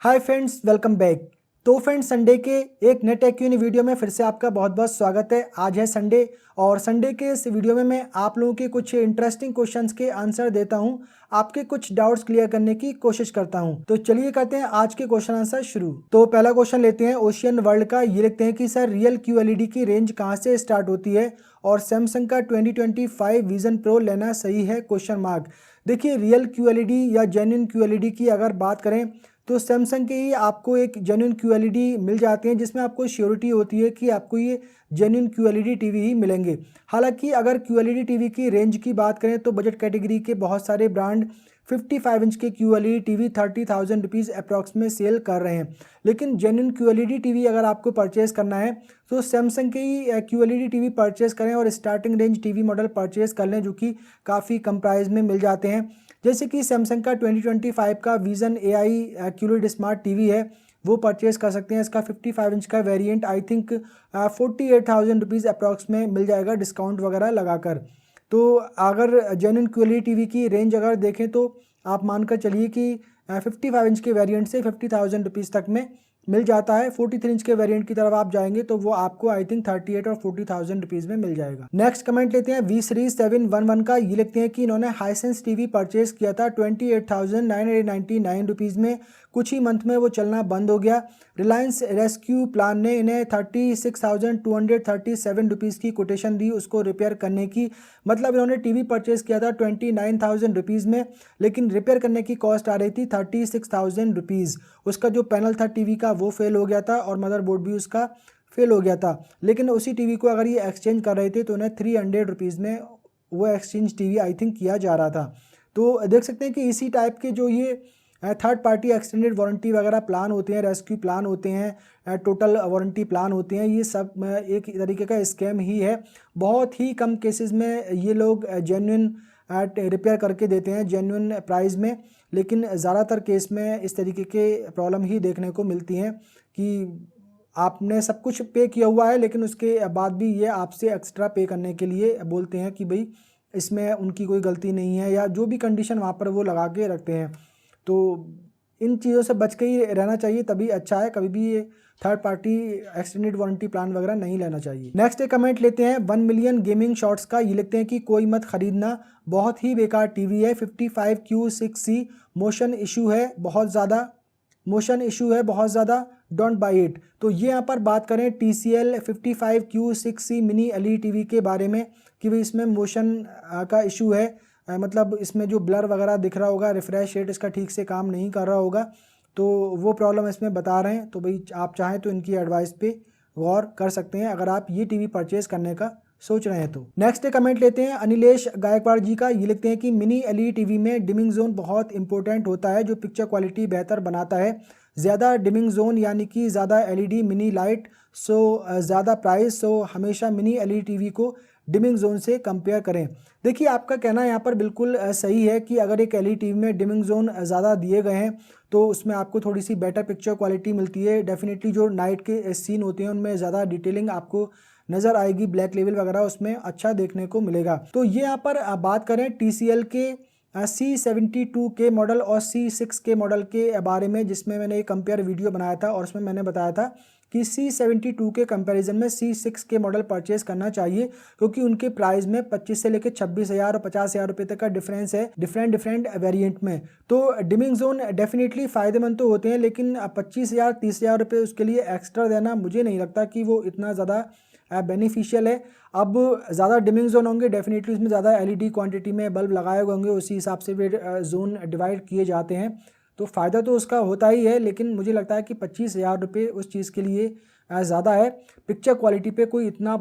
Hi friends, welcome back. तो friends, Sunday के एक नए टेक क्यूनी वीडियो में फिर से आपका बहुत बहुत स्वागत है। आज है संडे और संडे के इस वीडियो में मैं आप लोगों के कुछ इंटरेस्टिंग क्वेश्चंस के आंसर देता हूं, आपके कुछ डाउट्स क्लियर करने की कोशिश करता हूं। तो चलिए करते हैं आज के क्वेश्चन आंसर शुरू। तो पहला क्वेश्चन लेते हैं ओशियन वर्ल्ड का। ये लिखते हैं कि सर, रियल QLED की रेंज कहाँ से स्टार्ट होती है और सैमसंग का 2025 विजन प्रो लेना सही है? Question mark. देखिए, रियल QLED या जेन्युइन QLED की अगर बात करें तो सैमसंग के ही आपको एक जेन्युइन QLED मिल जाते हैं, जिसमें आपको श्योरिटी होती है कि आपको ये जेन्युइन QLED टीवी ही मिलेंगे। हालांकि अगर QLED टीवी की रेंज की बात करें तो बजट कैटेगरी के बहुत सारे ब्रांड 55 इंच के QLED टीवी 30,000 रुपीज़ अप्रॉक्स में सेल कर रहे हैं। लेकिन जेन्युइन QLED टीवी अगर आपको परचेज़ करना है तो सैमसंग के ही QLED टीवी परचेज़ करें और starting range TV model purchase कर लें, जो कि काफ़ी कम प्राइस में मिल जाते हैं। जैसे कि सैमसंग का 2025 का vision AI QLED smart TV है, वो परचेज़ कर सकते हैं। इसका 55 इंच का variant I think 48,000 rupees approx में मिल जाएगा, डिस्काउंट वगैरह लगाकर। तो अगर जेन्युइन QLED टीवी की रेंज अगर देखें तो आप मानकर चलिए कि 55 इंच के वेरिएंट से 50,000 रुपीज़ तक में मिल जाता है। 43 इंच के वेरिएंट की तरफ आप जाएंगे तो वो आपको आई थिंक 38 और 40,000 रुपीज़ में मिल जाएगा। नेक्स्ट कमेंट लेते हैं वी सीरीज 711 का। ये लिखते हैं कि इन्होंने हाईसेंस टीवी परचेज किया था 28,999 रुपीज़ में। कुछ ही मंथ में वो चलना बंद हो गया। रिलायंस रेस्क्यू प्लान ने इन्हें 36,237 रुपीज़ की कोटेशन दी उसको रिपेयर करने की। मतलब इन्होंने टीवी परचेज किया था 29,000 रुपीज़ में, लेकिन रिपेयर करने की कॉस्ट आ रही थी 36,000 रुपीज़। उसका जो पैनल था टीवी का वो फेल हो गया था और मदरबोर्ड भी उसका फेल हो गया था। लेकिन उसी टीवी को अगर ये एक्सचेंज कर रहे थे तो उन्हें 300 रुपीज़ में वो एक्सचेंज टीवी आई थिंक किया जा रहा था। तो देख सकते हैं कि इसी टाइप के जो ये थर्ड पार्टी एक्सटेंडेड वारंटी वगैरह प्लान होते हैं, रेस्क्यू प्लान होते हैं, टोटल वारंटी प्लान होते हैं, ये सब एक तरीके का स्कैम ही है। बहुत ही कम केसेस में ये लोग जेन्युइन रिपेयर करके देते हैं जेन्युइन प्राइस में, लेकिन ज़्यादातर केस में इस तरीके के प्रॉब्लम ही देखने को मिलती हैं कि आपने सब कुछ पे किया हुआ है लेकिन उसके बाद भी ये आपसे एक्स्ट्रा पे करने के लिए बोलते हैं कि भाई इसमें उनकी कोई गलती नहीं है, या जो भी कंडीशन वहाँ पर वो लगा के रखते हैं। तो इन चीज़ों से बच के ही रहना चाहिए, तभी अच्छा है। कभी भी ये third party extended warranty plan वगैरह नहीं लेना चाहिए। नेक्स्ट एक कमेंट लेते हैं 1 मिलियन गेमिंग शॉट्स का। ये लिखते हैं कि कोई मत खरीदना, बहुत ही बेकार टीवी है। 55Q6C मोशन इशू है बहुत ज़्यादा, डोंट बाई इट। तो ये यहाँ पर बात करें TCL 55Q6C mini LED TV के बारे में कि भाई इसमें मोशन का इशू है, मतलब इसमें जो ब्लर वगैरह दिख रहा होगा, रिफ्रेश रेट इसका ठीक से काम नहीं कर रहा होगा, तो वो प्रॉब्लम इसमें बता रहे हैं। तो भाई आप चाहें तो इनकी एडवाइस पे गौर कर सकते हैं अगर आप ये टीवी परचेज करने का सोच रहे हैं तो। नेक्स्ट कमेंट लेते हैं अनिलेश गायकवाड़ जी का। ये लिखते हैं कि मिनी LED टीवी में डिमिंग जोन बहुत इंपॉर्टेंट होता है जो पिक्चर क्वालिटी बेहतर बनाता है। ज़्यादा डिमिंग जोन यानी कि ज़्यादा LED मिनी लाइट, सो ज़्यादा प्राइस, सो हमेशा मिनी LED टीवी को डिमिंग जोन से कंपेयर करें। देखिए, आपका कहना यहाँ पर बिल्कुल सही है कि अगर एक LED टीवी में डिमिंग जोन ज़्यादा दिए गए हैं तो उसमें आपको थोड़ी सी बेटर पिक्चर क्वालिटी मिलती है। डेफिनेटली जो नाइट के सीन होते हैं उनमें ज़्यादा डिटेलिंग आपको नज़र आएगी, ब्लैक लेवल वगैरह उसमें अच्छा देखने को मिलेगा। तो ये यहाँ पर बात करें TCL के C72 के मॉडल और C6 के मॉडल के बारे में, जिसमें मैंने एक कंपेयर वीडियो बनाया था और उसमें मैंने बताया था कि C72 के कंपैरिजन में C6 के मॉडल परचेज करना चाहिए, क्योंकि उनके प्राइस में 25 से लेकर 26,000 और 50,000 रुपये तक का डिफरेंस है डिफरेंट वेरिएंट में। तो डिमिंग जोन डेफिनेटली फ़ायदेमंद तो होते हैं, लेकिन 25,000 30,000 रुपये उसके लिए एक्स्ट्रा देना मुझे नहीं लगता कि वो इतना ज़्यादा बेनिफिशियल है। अब ज़्यादा डिमिंग जोन होंगे, डेफिनेटली उसमें ज़्यादा LED क्वांटिटी में बल्ब लगाए हुए होंगे, उसी हिसाब से फिर जोन डिवाइड किए जाते हैं, तो फ़ायदा तो उसका होता ही है। लेकिन मुझे लगता है कि 25,000 रुपये उस चीज़ के लिए ज़्यादा है। पिक्चर क्वालिटी पे कोई इतना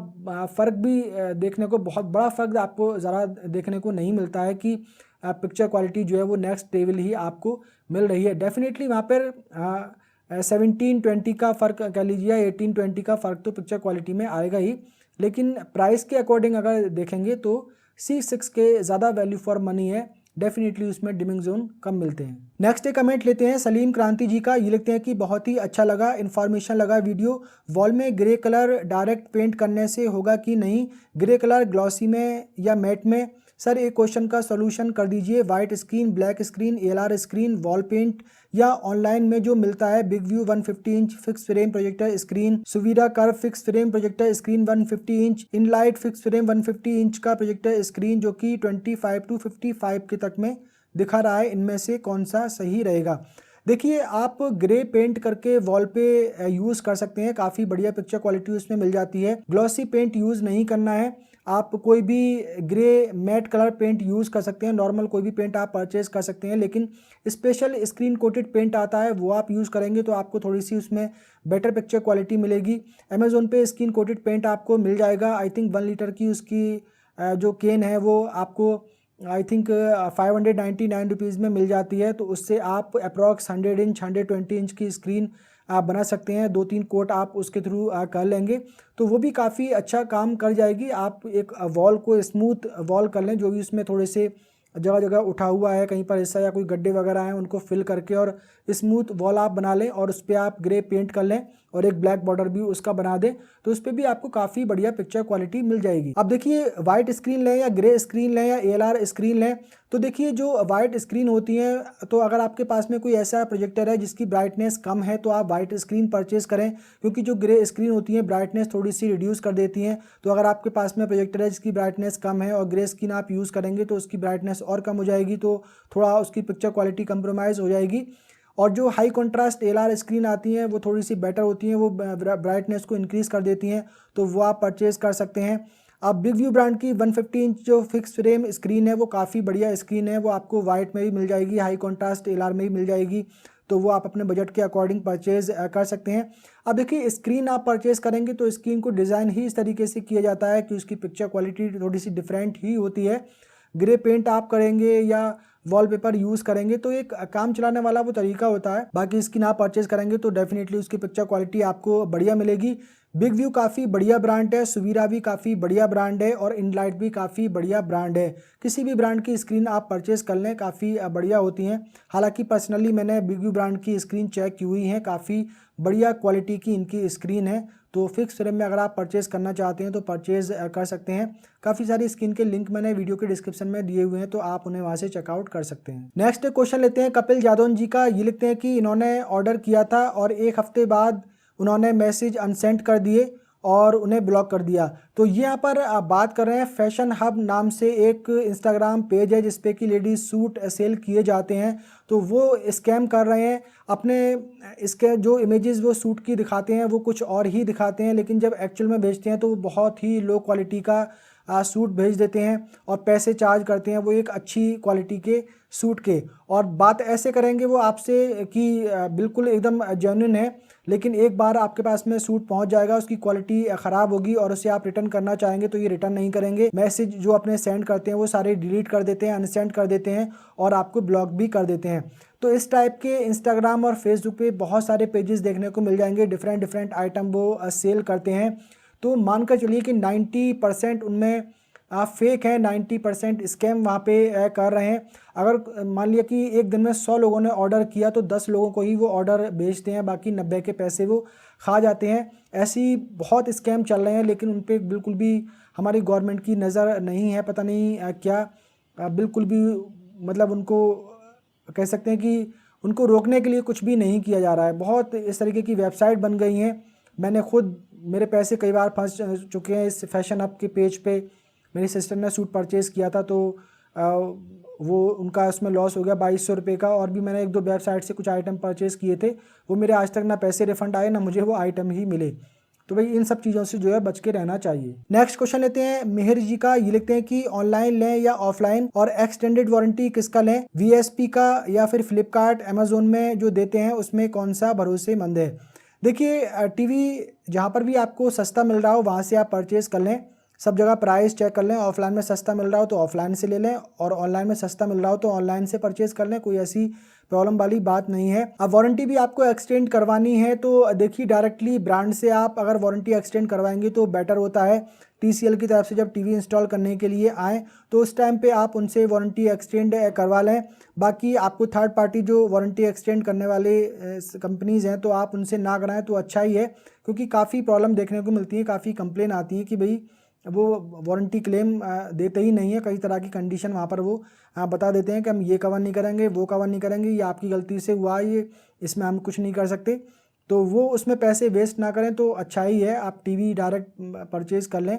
फ़र्क भी देखने को, बहुत बड़ा फ़र्क आपको ज़रा देखने को नहीं मिलता है कि पिक्चर क्वालिटी जो है वो नेक्स्ट लेवल ही आपको मिल रही है। डेफिनेटली वहाँ पर 17-20 का फ़र्क कह लीजिए, 18-20 का फ़र्क तो पिक्चर क्वालिटी में आएगा ही, लेकिन प्राइस के अकॉर्डिंग अगर देखेंगे तो C6 के ज़्यादा वैल्यू फॉर मनी है। डेफिनेटली उसमें डिमिंग जोन कम मिलते हैं। नेक्स्ट एक कमेंट लेते हैं सलीम क्रांति जी का। ये लिखते हैं कि बहुत ही अच्छा लगा, इन्फॉर्मेशन लगा वीडियो। वॉल में ग्रे कलर डायरेक्ट पेंट करने से होगा कि नहीं? ग्रे कलर ग्लॉसी में या मैट में? सर एक क्वेश्चन का सॉल्यूशन कर दीजिए, white screen, black screen, ALR screen, wall paint या ऑनलाइन में जो मिलता है big view 150 inch fix frame projector screen, Suvidha curve fix frame projector screen 150 inch, Inlight fix frame 150 inch का प्रोजेक्टर स्क्रीन जो कि 25 to 55 के तक में दिखा रहा है, इनमें से कौन सा सही रहेगा। देखिए आप ग्रे पेंट करके वॉल पे यूज़ कर सकते हैं, काफ़ी बढ़िया पिक्चर क्वालिटी उसमें मिल जाती है। ग्लॉसी पेंट यूज़ नहीं करना है, आप कोई भी grey matte colour paint use कर सकते हैं, नॉर्मल कोई भी पेंट आप परचेज़ कर सकते हैं, लेकिन स्पेशल स्क्रीन कोटेड पेंट आता है वो आप यूज़ करेंगे तो आपको थोड़ी सी उसमें बेटर पिक्चर क्वालिटी मिलेगी। अमेज़ोन पे स्क्रीन कोटेड पेंट आपको मिल जाएगा, आई थिंक 1 लीटर की उसकी जो केन है वो आपको आई थिंक 599 रुपीज़ में मिल जाती है। तो उससे आप अप्रॉक्स 100 इंच 120 इंच की स्क्रीन आप बना सकते हैं, 2-3 कोट आप उसके थ्रू कर लेंगे तो वो भी काफ़ी अच्छा काम कर जाएगी। आप एक वॉल को स्मूथ वॉल कर लें, जो भी उसमें थोड़े से जगह जगह उठा हुआ है कहीं पर हिस्सा या कोई गड्ढे वगैरह हैं उनको फिल करके और स्मूथ वॉल आप बना लें और उस पर आप ग्रे पेंट कर लें और एक ब्लैक बॉर्डर भी उसका बना दें तो उस पर भी आपको काफ़ी बढ़िया पिक्चर क्वालिटी मिल जाएगी। अब देखिए वाइट स्क्रीन लें या ग्रे स्क्रीन लें या ALR स्क्रीन लें, तो देखिए जो वाइट स्क्रीन होती है तो अगर आपके पास में कोई ऐसा प्रोजेक्टर है जिसकी ब्राइटनेस कम है तो आप वाइट स्क्रीन परचेज करें, क्योंकि जो ग्रे स्क्रीन होती है ब्राइटनेस थोड़ी सी रिड्यूस कर देती हैं। तो अगर आपके पास में प्रोजेक्टर है जिसकी ब्राइटनेस कम है और ग्रे स्क्रीन आप यूज़ करेंगे तो उसकी ब्राइटनेस और कम हो जाएगी, तो थोड़ा उसकी पिक्चर क्वालिटी कंप्रोमाइज़ हो जाएगी। और जो हाई कंट्रास्ट ALR स्क्रीन आती हैं वो थोड़ी सी बेटर होती हैं, वो ब्राइटनेस को इंक्रीज़ कर देती हैं, तो वो आप परचेज़ कर सकते हैं। अब बिग व्यू ब्रांड की 150 इंच जो फिक्स फ्रेम स्क्रीन है वो काफ़ी बढ़िया स्क्रीन है, वो आपको वाइट में भी मिल जाएगी, हाई कंट्रास्ट ALR में भी मिल जाएगी, तो वो आप अपने बजट के अकॉर्डिंग परचेज़ कर सकते हैं। अब देखिए स्क्रीन आप परचेज़ करेंगे तो स्क्रीन को डिज़ाइन ही इस तरीके से किया जाता है कि उसकी पिक्चर क्वालिटी थोड़ी सी डिफरेंट ही होती है। ग्रे पेंट आप करेंगे या वॉलपेपर यूज़ करेंगे तो एक काम चलाने वाला वो तरीका होता है, बाकी स्किन आप परचेज करेंगे तो डेफिनेटली उसकी पिक्चर क्वालिटी आपको बढ़िया मिलेगी। बिग व्यू काफ़ी बढ़िया ब्रांड है, सुवीरा भी काफ़ी बढ़िया ब्रांड है और इनलाइट भी काफ़ी बढ़िया ब्रांड है। किसी भी ब्रांड की स्क्रीन आप परचेज़ कर लें, काफ़ी बढ़िया होती हैं। हालांकि पर्सनली मैंने बिग व्यू ब्रांड की स्क्रीन चेक की हुई है, काफ़ी बढ़िया क्वालिटी की इनकी स्क्रीन है, तो फिक्स फ्रेम में अगर आप परचेज़ करना चाहते हैं तो परचेज़ कर सकते हैं। काफ़ी सारी स्किन के लिंक मैंने वीडियो के डिस्क्रिप्शन में दिए हुए हैं, तो आप उन्हें वहाँ से चेकआउट कर सकते हैं। नेक्स्ट क्वेश्चन लेते हैं कपिल जादौन जी का। ये लिखते हैं कि इन्होंने ऑर्डर किया था और 1 हफ्ते बाद उन्होंने मैसेज अनसेंड कर दिए और उन्हें ब्लॉक कर दिया। तो ये यहाँ पर बात कर रहे हैं फैशन हब नाम से एक इंस्टाग्राम पेज है जिसपे कि लेडीज सूट सेल किए जाते हैं, तो वो स्कैम कर रहे हैं। अपने इसके जो इमेजेस वो सूट की दिखाते हैं वो कुछ और ही दिखाते हैं, लेकिन जब एक्चुअल में भेजते हैं तो वो बहुत ही लो क्वालिटी का सूट भेज देते हैं और पैसे चार्ज करते हैं वो एक अच्छी क्वालिटी के सूट के। और बात ऐसे करेंगे वो आपसे कि बिल्कुल एकदम जेन्युइन है, लेकिन एक बार आपके पास में सूट पहुंच जाएगा, उसकी क्वालिटी ख़राब होगी और उसे आप रिटर्न करना चाहेंगे तो ये रिटर्न नहीं करेंगे। मैसेज जो अपने सेंड करते हैं वो सारे डिलीट कर देते हैं, अनसेंड कर देते हैं और आपको ब्लॉक भी कर देते हैं। तो इस टाइप के इंस्टाग्राम और फेसबुक पे बहुत सारे पेजेस देखने को मिल जाएंगे, डिफरेंट आइटम वो सेल करते हैं। तो मानकर चलिए कि 90% उनमें फेक है, 90% स्कैम वहाँ पे कर रहे हैं। अगर मान लिया कि एक दिन में 100 लोगों ने ऑर्डर किया तो 10 लोगों को ही वो ऑर्डर भेजते हैं, बाकी 90 के पैसे वो खा जाते हैं। ऐसी बहुत स्कैम चल रहे हैं, लेकिन उन पर बिल्कुल भी हमारी गवर्नमेंट की नज़र नहीं है। पता नहीं क्या बिल्कुल भी मतलब उनको कह सकते हैं कि उनको रोकने के लिए कुछ भी नहीं किया जा रहा है। बहुत इस तरीके की वेबसाइट बन गई हैं, मैंने खुद मेरे पैसे कई बार फंस चुके हैं इस फैशन हब के पेज पे। मेरी सिस्टर ने सूट परचेज़ किया था तो वो उनका उसमें लॉस हो गया 2200 रुपये का। और भी मैंने 1-2 वेबसाइट से कुछ आइटम परचेज़ किए थे, वो मेरे आज तक ना पैसे रिफ़ंड आए ना मुझे वो आइटम ही मिले। तो भाई इन सब चीज़ों से जो है बच के रहना चाहिए। नेक्स्ट क्वेश्चन लेते हैं मेहर जी का। ये लिखते हैं कि ऑनलाइन लें या ऑफलाइन और एक्सटेंडेड वारंटी किसका लें, वीएसपी का या फिर फ्लिपकार्ट अमेजोन में जो देते हैं उसमें कौन सा भरोसेमंद है। देखिए टीवी जहाँ पर भी आपको सस्ता मिल रहा हो वहाँ से आप परचेज़ कर लें, सब जगह प्राइस चेक कर लें। ऑफलाइन में सस्ता मिल रहा हो तो ऑफलाइन से ले लें और ऑनलाइन में सस्ता मिल रहा हो तो ऑनलाइन से परचेज़ कर लें, कोई ऐसी प्रॉब्लम वाली बात नहीं है। अब वारंटी भी आपको एक्सटेंड करवानी है तो देखिए डायरेक्टली ब्रांड से आप अगर वारंटी एक्सटेंड करवाएंगे तो बेटर होता है। TCL की तरफ से जब टीवी इंस्टॉल करने के लिए आएँ तो उस टाइम पे आप उनसे वारंटी एक्सटेंड करवा लें। बाकी आपको थर्ड पार्टी जो वारंटी एक्सटेंड करने वाले कंपनीज़ हैं तो आप उनसे ना कराएं तो अच्छा ही है, क्योंकि काफ़ी प्रॉब्लम देखने को मिलती है, काफ़ी कंप्लेन आती है कि भाई वो वारंटी क्लेम देते ही नहीं है। कई तरह की कंडीशन वहाँ पर वो बता देते हैं कि हम ये कवर नहीं करेंगे, वो कवर नहीं करेंगे, ये आपकी गलती से हुआ है, ये इसमें हम कुछ नहीं कर सकते। तो वो उसमें पैसे वेस्ट ना करें तो अच्छा ही है, आप टीवी डायरेक्ट परचेज़ कर लें।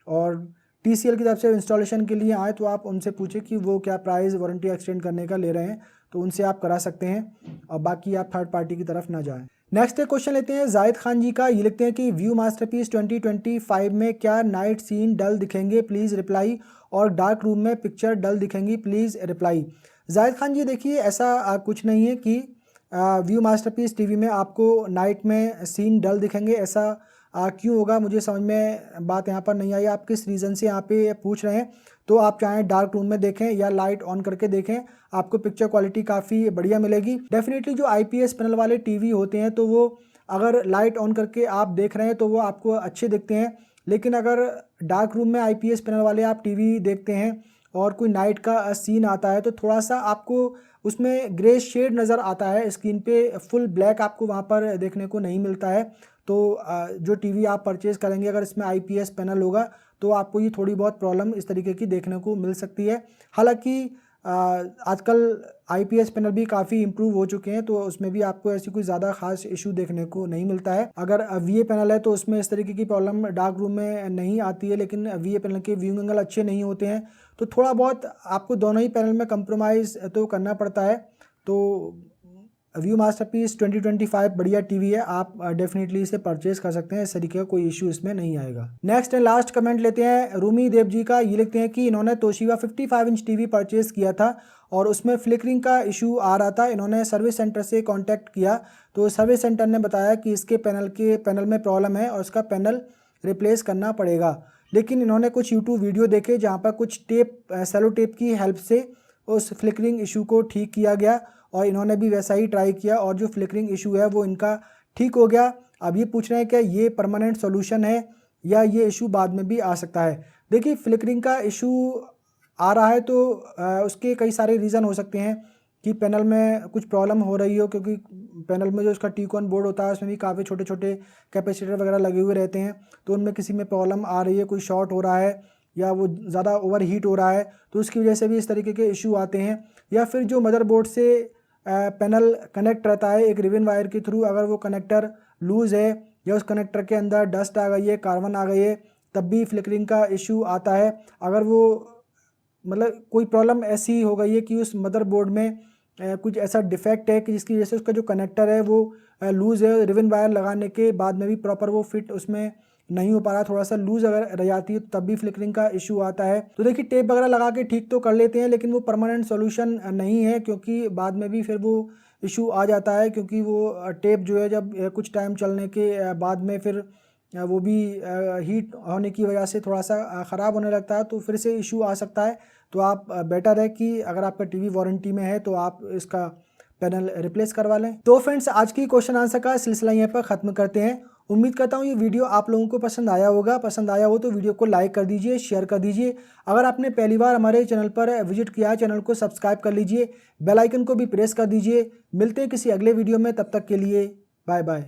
और TCL की तरफ से इंस्टॉलेशन के लिए आए तो आप उनसे पूछें कि वो क्या प्राइस वारंटी एक्सटेंड करने का ले रहे हैं, तो उनसे आप करा सकते हैं, और बाकी आप थर्ड पार्टी की तरफ ना जाएं। नेक्स्ट क्वेश्चन लेते हैं जाहिद खान जी का। ये लिखते हैं कि व्यू मास्टरपीस 2025 में क्या नाइट सीन डल दिखेंगे, प्लीज़ रिप्लाई, और डार्क रूम में पिक्चर डल दिखेंगी, प्लीज़ रिप्लाई। जाहिद खान जी देखिए, ऐसा कुछ नहीं है कि व्यू मास्टरपीस टीवी में आपको नाइट में सीन डल दिखेंगे। ऐसा क्यों होगा, मुझे समझ में बात यहाँ पर नहीं आई। आप किस रीज़न से यहाँ पे पूछ रहे हैं, तो आप चाहें डार्क रूम में देखें या लाइट ऑन करके देखें, आपको पिक्चर क्वालिटी काफ़ी बढ़िया मिलेगी। डेफिनेटली जो IPS पैनल वाले टीवी होते हैं तो वो अगर लाइट ऑन करके आप देख रहे हैं तो वो आपको अच्छे दिखते हैं, लेकिन अगर डार्क रूम में IPS पैनल वाले आप टीवी देखते हैं और कोई नाइट का सीन आता है तो थोड़ा सा आपको उसमें ग्रे शेड नज़र आता है स्क्रीन पे, फुल ब्लैक आपको वहाँ पर देखने को नहीं मिलता है। तो जो टीवी आप परचेज़ करेंगे अगर इसमें IPS पैनल होगा तो आपको ये थोड़ी बहुत प्रॉब्लम इस तरीके की देखने को मिल सकती है। हालांकि आजकल IPS पैनल भी काफ़ी इम्प्रूव हो चुके हैं, तो उसमें भी आपको ऐसी कोई ज़्यादा खास इशू देखने को नहीं मिलता है। अगर VA पैनल है तो उसमें इस तरीके की प्रॉब्लम डार्क रूम में नहीं आती है, लेकिन VA पैनल के व्यूइंग एंगल अच्छे नहीं होते हैं, तो थोड़ा बहुत आपको दोनों ही पैनल में कंप्रोमाइज़ तो करना पड़ता है। तो व्यू मास्टरपीस 2025 बढ़िया टीवी है, आप डेफिनेटली इसे परचेज कर सकते हैं, इस तरीके का कोई इशू इसमें नहीं आएगा। नेक्स्ट एंड लास्ट कमेंट लेते हैं रूमी देव जी का। ये लिखते हैं कि इन्होंने तोशिबा 55 इंच टीवी परचेज किया था और उसमें फ्लिकरिंग का इशू आ रहा था। इन्होंने सर्विस सेंटर से कांटेक्ट किया तो सर्विस सेंटर ने बताया कि इसके पैनल में प्रॉब्लम है और इसका पैनल रिप्लेस करना पड़ेगा। लेकिन इन्होंने कुछ यूट्यूब वीडियो देखे जहाँ पर कुछ सेलो टेप की हेल्प से उस फ्लिकरिंग इशू को ठीक किया गया और इन्होंने भी वैसा ही ट्राई किया और जो फ्लिकरिंग इशू है वो इनका ठीक हो गया। अब ये पूछ रहे हैं कि ये परमानेंट सॉल्यूशन है या ये इशू बाद में भी आ सकता है। देखिए, फ्लिकरिंग का इशू आ रहा है तो उसके कई सारे रीज़न हो सकते हैं कि पैनल में कुछ प्रॉब्लम हो रही हो, क्योंकि पैनल में जो उसका टीकॉन बोर्ड होता है उसमें भी काफ़ी छोटे छोटे कैपेसिटर वगैरह लगे हुए रहते हैं, तो उनमें किसी में प्रॉब्लम आ रही है, कोई शॉर्ट हो रहा है या वो ज़्यादा ओवर हीट हो रहा है, तो उसकी वजह से भी इस तरीके के इशू आते हैं। या फिर जो मदरबोर्ड से पैनल कनेक्ट रहता है एक रिबन वायर के थ्रू, अगर वो कनेक्टर लूज़ है या उस कनेक्टर के अंदर डस्ट आ गई है, कार्बन आ गई है, तब भी फ्लिकरिंग का इशू आता है। अगर वो मतलब कोई प्रॉब्लम ऐसी हो गई है कि उस मदरबोर्ड में कुछ ऐसा डिफेक्ट है कि जिसकी वजह से उसका जो कनेक्टर है वो लूज़ है, रिबन वायर लगाने के बाद में भी प्रॉपर वो फिट उसमें नहीं हो पा रहा, थोड़ा सा लूज़ अगर रह जाती है तब भी फ्लिकरिंग का इशू आता है। तो देखिए, टेप वगैरह लगा के ठीक तो कर लेते हैं, लेकिन वो परमानेंट सॉल्यूशन नहीं है, क्योंकि बाद में भी फिर वो इशू आ जाता है, क्योंकि वो टेप जो है जब कुछ टाइम चलने के बाद में फिर वो भी हीट होने की वजह से थोड़ा सा ख़राब होने लगता है, तो फिर से इशू आ सकता है। तो आप बेटर है कि अगर आपका टीवी वारंटी में है तो आप इसका पैनल रिप्लेस करवा लें। तो फ्रेंड्स, आज की क्वेश्चन आंसर का सिलसिला यहाँ पर ख़त्म करते हैं। उम्मीद करता हूँ ये वीडियो आप लोगों को पसंद आया होगा। पसंद आया हो तो वीडियो को लाइक कर दीजिए, शेयर कर दीजिए। अगर आपने पहली बार हमारे चैनल पर विजिट किया है, चैनल को सब्सक्राइब कर लीजिए, बेल आइकन को भी प्रेस कर दीजिए। मिलते हैं किसी अगले वीडियो में, तब तक के लिए बाय बाय।